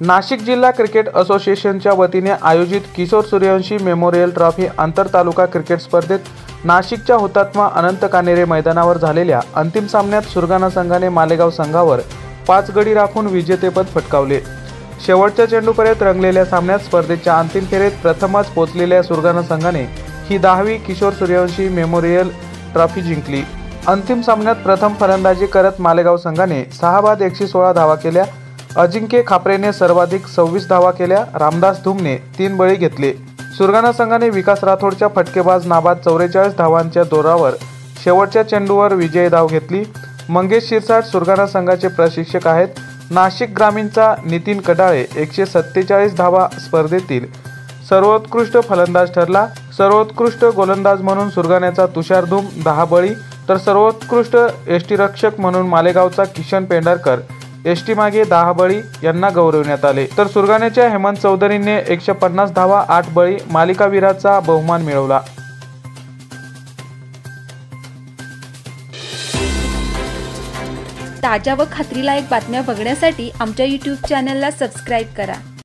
नाशिक जिल्हा क्रिकेट असोसिएशनच्या वतीने आयोजित किशोर सूर्यवंशी मेमोरियल ट्रॉफी आंतर तालुका क्रिकेट स्पर्धेत नाशिकच्या हुतात्मा अनंत कानेरे मैदानावर झालेल्या अंतिम सामन्यात सुरगाणा संघाने मालेगाव संघावर 5 गडी राखून विजेतेपद पटकावले। शेवटच्या चेंडूपर्यंत रंगलेल्या सामन्यात स्पर्धेच्या अंतिम फेरीत प्रथमच पोहोचलेल्या सुरगाणा संघाने ही 10वी किशोर सूर्यवंशी मेमोरियल ट्रॉफी जिंकली। अंतिम सामन्यात प्रथम फलंदाजी करत मालेगाव संघाने 6 बाद 116 धावा केल्या। अजिंक्य खापरेने सर्वाधिक 26 धावा केल्या। रामदास धुमने 3 बळी घेतले। सुरगाणा संघाने विकास राठोडच्या फटकेबाज नाबाद 44 धावांच्या जोरावर शेवटच्या चेंडूवर विजयी धाव घेतली। मंगेश शिरसाट सुरगाणा संघाचे प्रशिक्षक आहेत। नाशिक ग्रामीणचा नितीन कडाळे 147 धावा स्पर्धेतील सर्वोत्कृष्ट फलंदाज ठरला। सर्वोत्कृष्ट गोलंदाज म्हणून सुरगाण्याचा तुषार धूम 10 बळी तर सर्वोत्कृष्ट यष्टीरक्षक म्हणून मालेगावचा किशन पेंढारकर यष्टी मागे 10 बळी यांना गौरवण्यात आले। तर सुरगाण्याच्या हेमंत चौधरीने 150 धावा 8 बळी मालिकावीराचा बहुमान मिळवला। ताज्या व खात्रीलायक बातम्या बघण्यासाठी आमच्या YouTube चॅनलला सबस्क्राईब करा।